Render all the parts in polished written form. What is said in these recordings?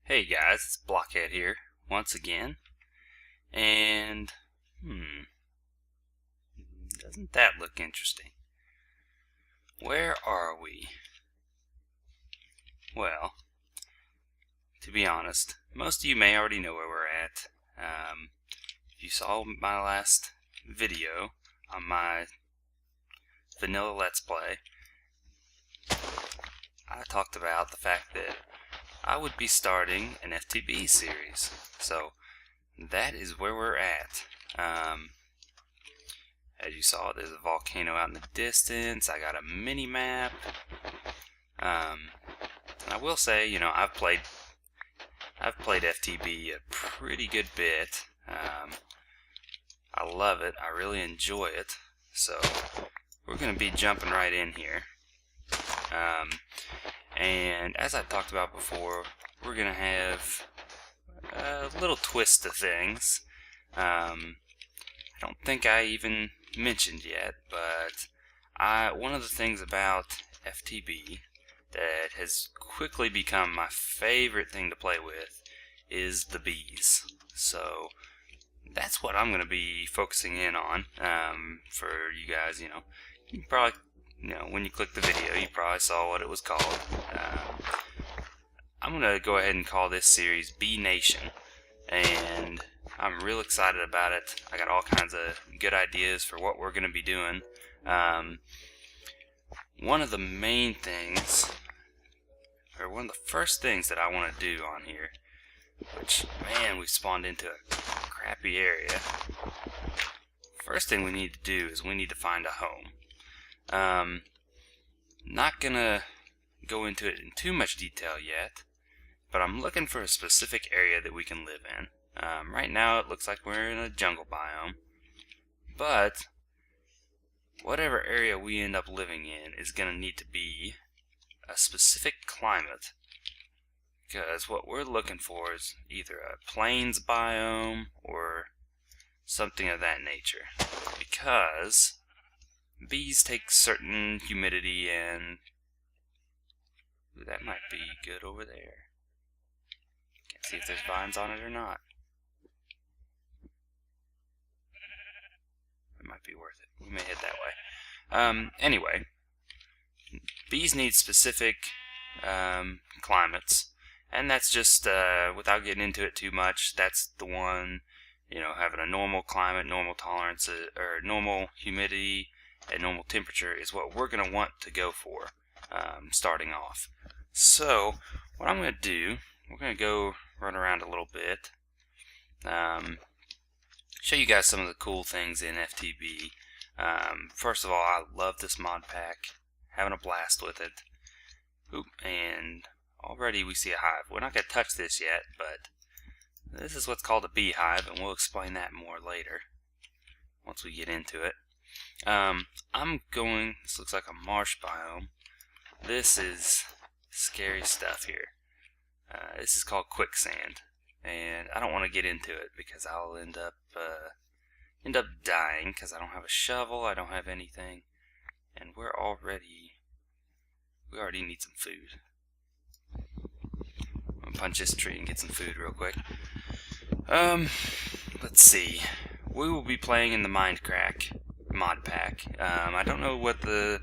Hey guys, it's Blockhead here once again, and doesn't that look interesting? Where are we? Well, to be honest, most of you may already know where we're at. If you saw my last video on my vanilla Let's Play, I talked about the fact that I would be starting an FTB series. So that is where we're at. As you saw, there's a volcano out in the distance. I got a mini map. I will say, you know, I've played FTB a pretty good bit. I love it. I really enjoy it. So we're going to be jumping right in here. And as I talked about before, we're going to have a little twist to things. I don't think I even mentioned yet, but one of the things about FTB that has quickly become my favorite thing to play with is the bees. So that's what I'm going to be focusing in on for you guys. You probably, when you click the video, you probably saw what it was called. I'm going to go ahead and call this series Bee Nation, and I'm real excited about it. I got all kinds of good ideas for what we're going to be doing. One of the main things, or one of the first things that I want to do on here, which, man, we spawned into a crappy area. First thing we need to do is we need to find a home. Not going to go into it in too much detail yet, but I'm looking for a specific area that we can live in. Right now it looks like we're in a jungle biome, but whatever area we end up living in is going to need to be a specific climate, because what we're looking for is either a plains biome or something of that nature, because bees take certain humidity and that might be good over there. Can't see if there's vines on it or not. It might be worth it. We may head that way. Anyway, bees need specific climates, and that's just, without getting into it too much, that's the one, having a normal climate, normal tolerance, or normal humidity, and normal temperature is what we're going to want to go for starting off. So, what I'm going to do, we're going to go run around a little bit, show you guys some of the cool things in FTB. First of all, I love this mod pack, having a blast with it. Oop, and already we see a hive. We're not going to touch this yet, but this is what's called a beehive, and we'll explain that more later once we get into it. This looks like a marsh biome. This is scary stuff here. This is called quicksand, and I don't want to get into it because I'll end up dying because I don't have a shovel, I don't have anything, and we already need some food. I'm gonna punch this tree and get some food real quick. Let's see. We will be playing in the Minecraft mod pack. I don't know what the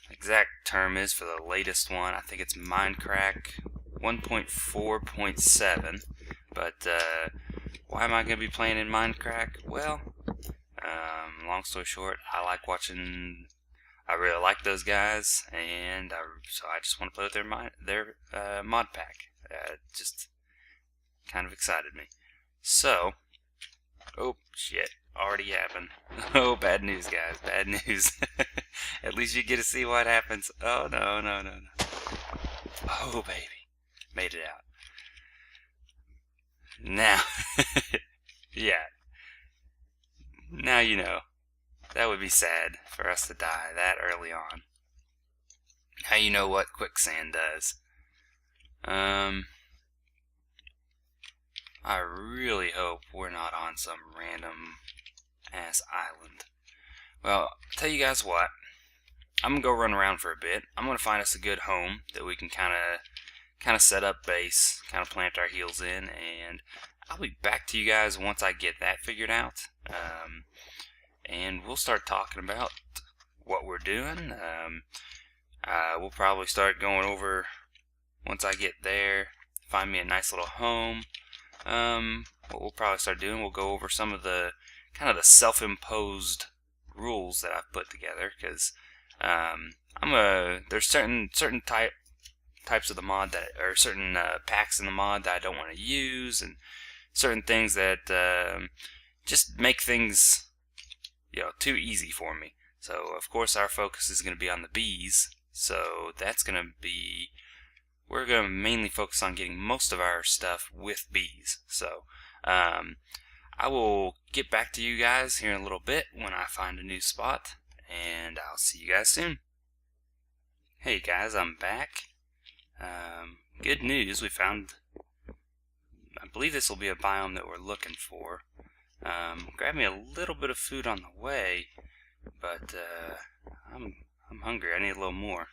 exact term is for the latest one. I think it's Minecraft 1.4.7, but why am I going to be playing in Minecraft? Well, long story short, I really like those guys, and so I just want to play with their mod pack. Just kind of excited me. So, oh shit, already happened. Oh, bad news, guys, bad news. At least you get to see what happens. Oh, no. Oh, baby. Made it out. Now, yeah. Now you know. That would be sad for us to die that early on. Now you know what quicksand does. I really hope we're not on some random ass island. Well, I'll tell you guys what. I'm gonna go run around for a bit. I'm gonna find us a good home that we can kind kind of set up base, kind of plant our heels in, and I'll be back to you guys once I get that figured out. And we'll start talking about what we're doing. We'll probably start going over, once I get there, find me a nice little home. What we'll probably start doing, we'll go over some of the kind of the self-imposed rules that I've put together, because there's certain types of the mod that, or certain packs in the mod that I don't want to use, and certain things that just make things, you know, too easy for me. So of course our focus is going to be on the bees. So that's going to be, we're going to mainly focus on getting most of our stuff with bees. So I will get back to you guys here in a little bit when I find a new spot, and I'll see you guys soon. Hey guys, I'm back. Good news, we found, I believe this will be a biome that we're looking for. Grabbed me a little bit of food on the way, but I'm hungry. I need a little more.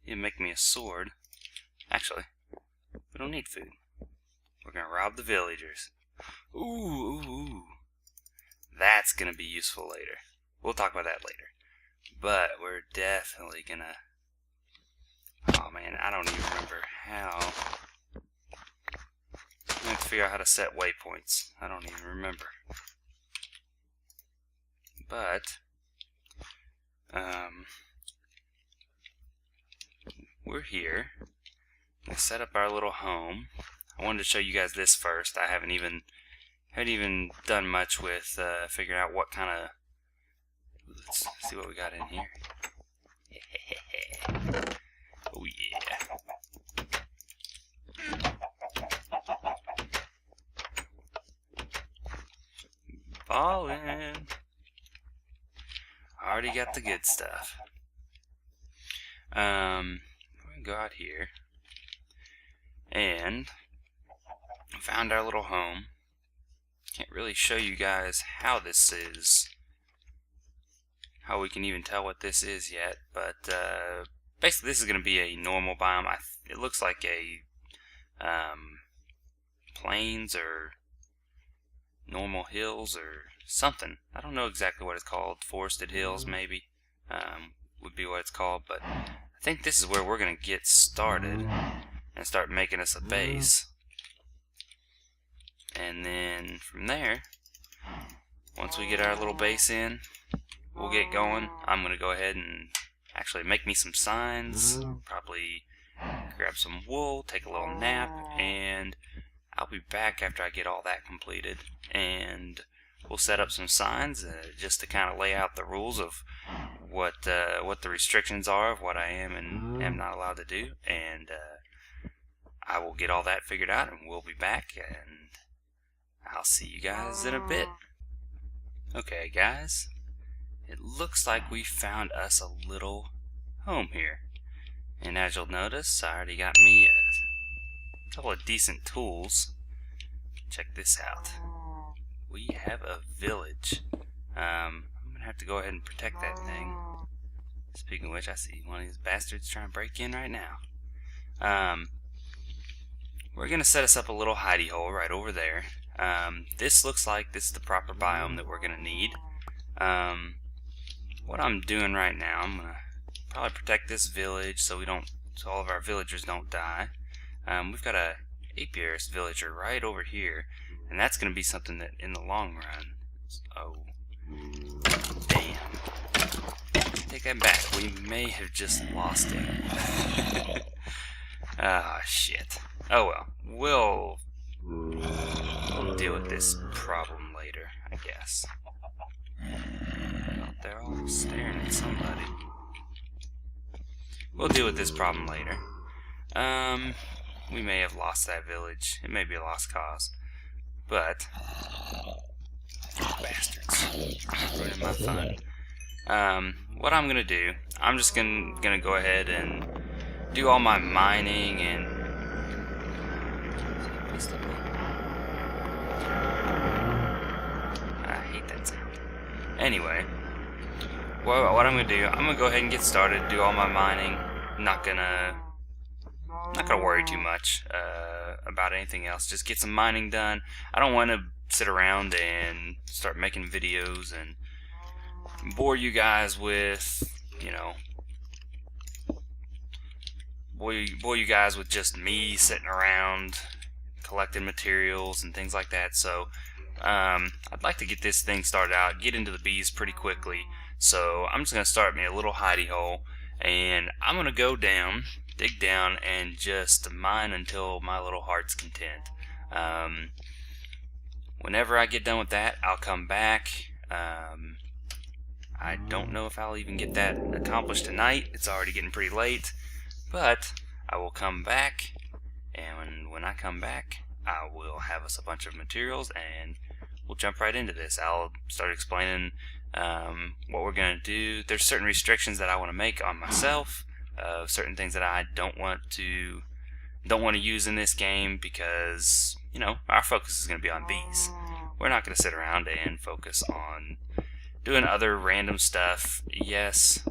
You make me a sword. Actually, we don't need food. We're gonna rob the villagers. Ooh. That's gonna be useful later. We'll talk about that later. But we're definitely gonna... Oh man, I don't even remember how. I have to figure out how to set waypoints. I don't even remember. But we're here. Let's set up our little home. I wanted to show you guys this first. I haven't even done much with figuring out what kind of. Let's see what we got in here. Oh yeah. Ballin'. Already got the good stuff. We're gonna go out here and found our little home. Can't really show you guys how this is, how we can even tell what this is yet, but basically this is going to be a normal biome. It looks like a plains or normal hills or something. I don't know exactly what it's called. Forested hills maybe would be what it's called, but I think this is where we're going to get started and start making us a base. And then from there, once we get our little base in, we'll get going. I'm going to go ahead and actually make me some signs, probably grab some wool, take a little nap, and I'll be back after I get all that completed, and we'll set up some signs just to kind of lay out the rules of what the restrictions are of what I am and am not allowed to do, and I will get all that figured out, and we'll be back, and I'll see you guys in a bit. Okay guys, it looks like we found us a little home here, and as you'll notice, I already got me a couple of decent tools. Check this out. We have a village. I'm gonna have to go ahead and protect that thing. Speaking of which, I see one of these bastards trying to break in right now. We're gonna set us up a little hidey hole right over there. This looks like this is the proper biome that we're gonna need. What I'm doing right now, I'm gonna probably protect this village so all of our villagers don't die. We've got a apiarist villager right over here, and that's gonna be something that in the long run. Oh, damn! Take that back. We may have just lost him. Ah, shit. Oh well. We'll deal with this problem later, I guess. They're all staring at somebody. We'll deal with this problem later. We may have lost that village. It may be a lost cause. But bastards ruining my fun. What I'm gonna do, I'm just gonna go ahead and do all my mining and I hate that sound. Anyway, what I'm gonna do, I'm gonna go ahead and get started, do all my mining. I'm not gonna not gonna worry too much about anything else. Just get some mining done. I don't want to sit around and start making videos and bore you guys with, you know, bore you guys with just me sitting around collecting materials and things like that. So I'd like to get this thing started out, get into the bees pretty quickly. So I'm just gonna start me a little hidey hole, and I'm gonna go down, dig down, and just mine until my little heart's content. Whenever I get done with that, I'll come back. I don't know if I'll even get that accomplished tonight. It's already getting pretty late, but I will come back, and when I come back, I will have us a bunch of materials, and we'll jump right into this. I'll start explaining what we're going to do. There's certain restrictions that I want to make on myself, certain things that I don't want to use in this game, because, you know, our focus is going to be on bees. We're not going to sit around and focus on doing other random stuff. Yes,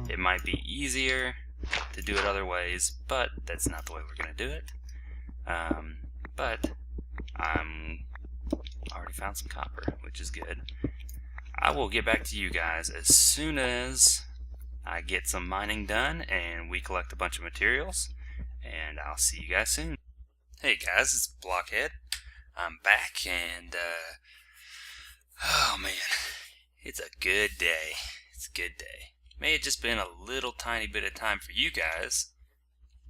it might be easier to do it other ways, but that's not the way we're going to do it. But I'm already found some copper, which is good. I will get back to you guys as soon as I get some mining done and we collect a bunch of materials, and I'll see you guys soon. Hey guys, it's Blockhead. I'm back, and oh man, it's a good day. It's a good day. May have just been a little tiny bit of time for you guys,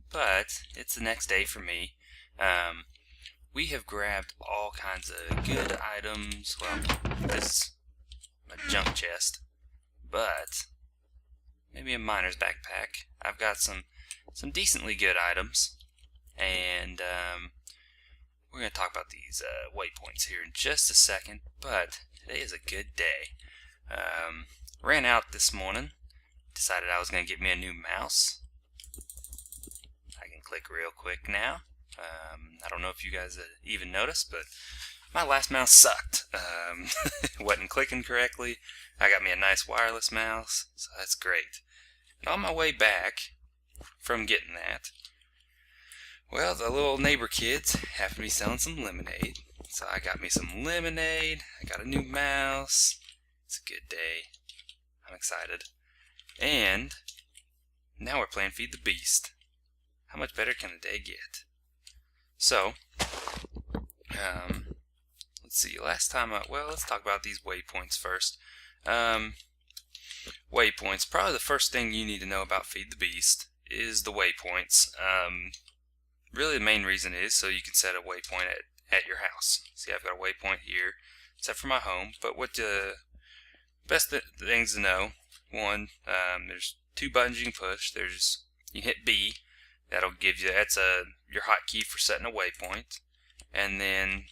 but it's the next day for me. We have grabbed all kinds of good items. Well, this is a junk chest, but maybe a miner's backpack. I've got some decently good items, and we're going to talk about these waypoints here in just a second, but today is a good day. Ran out this morning, decided I was going to get me a new mouse. I can click real quick now. I don't know if you guys even noticed, but my last mouse sucked. It wasn't clicking correctly. I got me a nice wireless mouse, so that's great. And on my way back from getting that, well, the little neighbor kids happened to be selling some lemonade. So I got me some lemonade, I got a new mouse. It's a good day. I'm excited. And now we're playing Feed the Beast. How much better can a day get? So, let's see, last time let's talk about these waypoints first. Waypoints, probably the first thing you need to know about Feed the Beast is the waypoints. Really the main reason is so you can set a waypoint at your house. See, I've got a waypoint here set for my home, but what the best things to know, one, there's two buttons you can push. You hit B, that'll give you, that's your hotkey for setting a waypoint, and then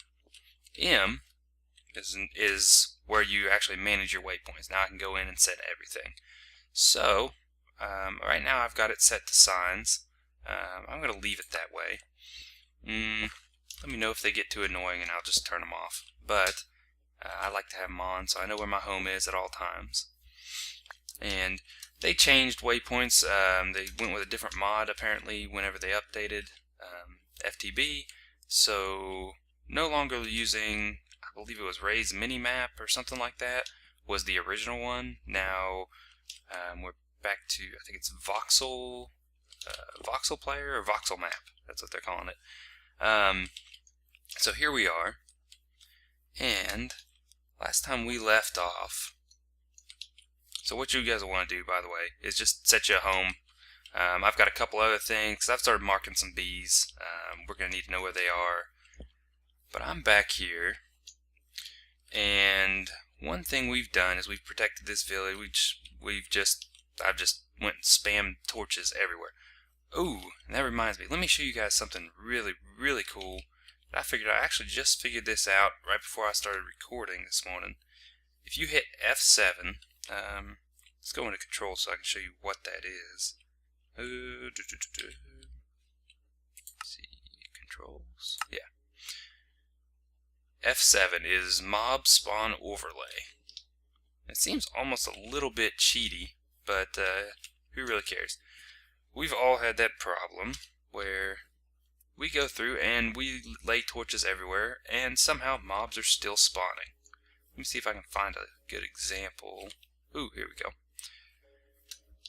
M is where you actually manage your waypoints. Now I can go in and set everything. So right now I've got it set to signs. I'm going to leave it that way. Let me know if they get too annoying and I'll just turn them off. But I like to have them on so I know where my home is at all times. And they changed waypoints. They went with a different mod apparently whenever they updated FTB. So no longer using, I believe it was Ray's Minimap or something like that was the original one. Now we're back to, I think it's Voxel Player or Voxel Map. That's what they're calling it. So here we are, and last time we left off, so what you guys will want to do, by the way, is just set you a home. I've got a couple other things. I've started marking some bees. We're going to need to know where they are. But I'm back here, and one thing we've done is we've protected this village. I've just went and spammed torches everywhere. Ooh, and that reminds me, let me show you guys something really, really cool. I actually just figured this out right before I started recording this morning. If you hit F7, let's go into control so I can show you what that is. See, controls, yeah. F7 is Mob Spawn Overlay. It seems almost a little bit cheaty, but who really cares? We've all had that problem where we go through and we lay torches everywhere, and somehow mobs are still spawning. Let me see if I can find a good example. Ooh, here we go.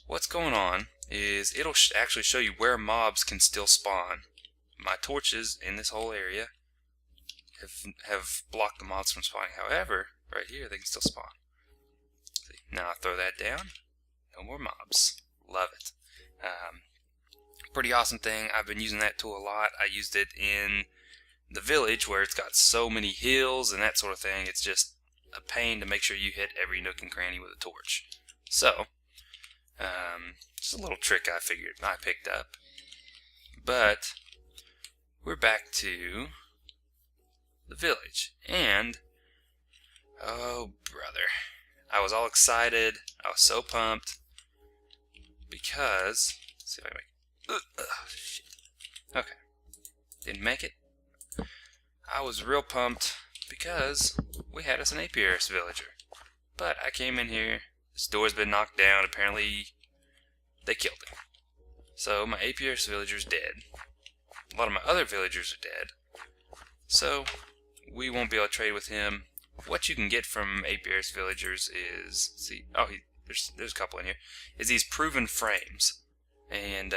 What's going on is it'll actually show you where mobs can still spawn. My torches in this whole area have blocked the mobs from spawning. However, right here they can still spawn. See, now I throw that down, no more mobs. Love it. Pretty awesome thing. I've been using that tool a lot. I used it in the village where it's got so many hills and that sort of thing. It's just a pain to make sure you hit every nook and cranny with a torch. So, just a little trick I figured I picked up. But we're back to the village, and oh brother, I was all excited. I was so pumped because let's see if I can make shit. Okay, didn't make it. I was real pumped because we had us an apiarist villager, but I came in here. This door's been knocked down. Apparently they killed him, so my apiarist villager's dead. A lot of my other villagers are dead, so we won't be able to trade with him. What you can get from apiarist villagers is, see, oh, there's a couple in here, is these proven frames. And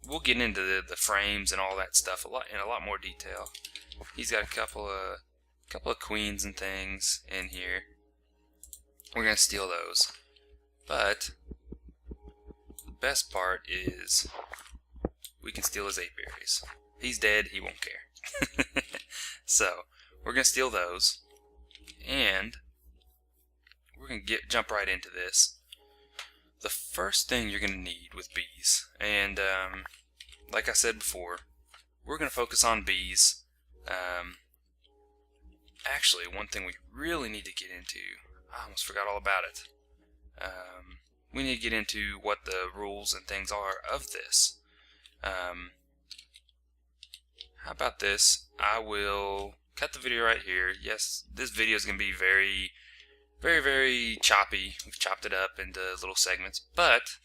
we'll get into the frames and all that stuff in a lot more detail. He's got a couple of queens and things in here. We're gonna steal those, but the best part is we can steal his apiaries. He's dead. He won't care. So we're gonna steal those, and we're gonna jump right into this. The first thing you're going to need with bees, and like I said before, we're going to focus on bees. Actually, one thing we really need to get into, I almost forgot all about it. We need to get into what the rules and things are of this. How about this? I will cut the video right here. Yes, this video is going to be very choppy. We've chopped it up into little segments, but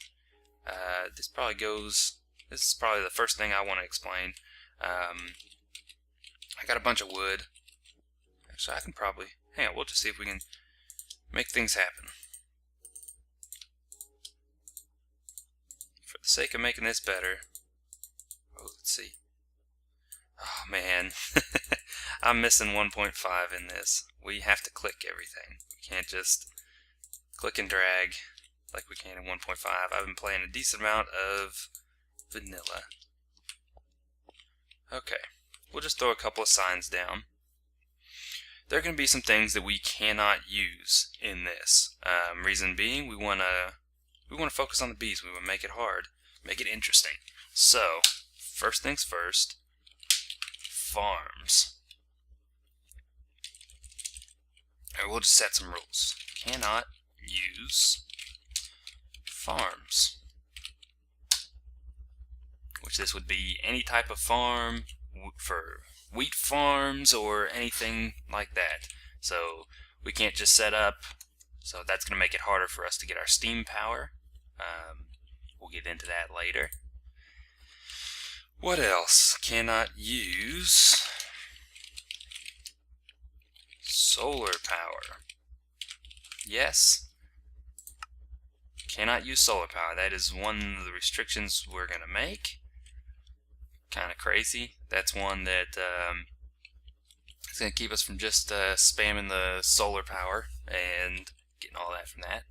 this is probably the first thing I want to explain. I got a bunch of wood. Actually, I can probably, hang on, we'll just see if we can make things happen. For the sake of making this better, let's see. Oh man, I'm missing 1.5 in this. We have to click everything. We can't just click and drag like we can in 1.5. I've been playing a decent amount of vanilla. Okay, we'll just throw a couple of signs down. There are going to be some things that we cannot use in this. Reason being, we want to focus on the bees. We want to make it hard, make it interesting. So, first things first, farms. Alright, we'll just set some rules. Cannot use farms. Which this would be any type of farm for wheat farms or anything like that. So we can't just set up, so that's going to make it harder for us to get our steam power. We'll get into that later. What else? Cannot use solar power. Yes. Cannot use solar power. That is one of the restrictions we're going to make. Kind of crazy. That's one that is going to keep us from just spamming the solar power and getting all that from that.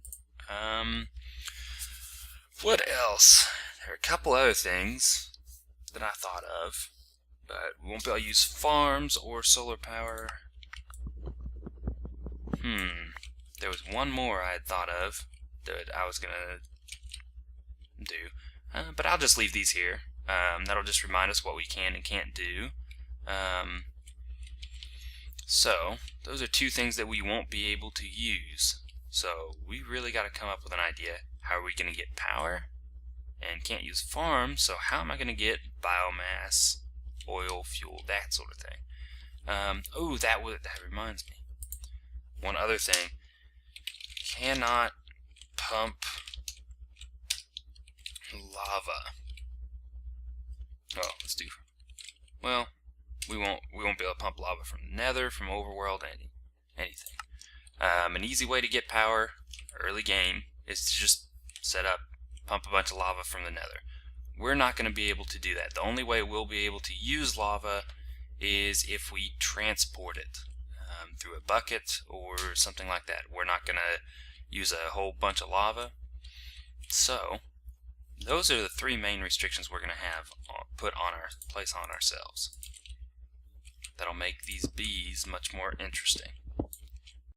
What else? There are a couple other things that I thought of, but we won't be able to use farms or solar power. There was one more I had thought of that I was going to do, but I'll just leave these here. That'll just remind us what we can and can't do. So, those are two things that we won't be able to use. So, we really got to come up with an idea. How are we going to get power? And can't use farms, so how am I going to get biomass, oil, fuel, that sort of thing? Oh, that reminds me. One other thing. Cannot pump lava. Oh, let's do. Well, we won't be able to pump lava from Nether, from Overworld, anything. An easy way to get power early game is to just pump a bunch of lava from the Nether. We're not going to be able to do that. The only way we'll be able to use lava is if we transport it through a bucket or something like that. We're not going to use a whole bunch of lava. So those are the three main restrictions we're going to have place on ourselves. That'll make these bees much more interesting.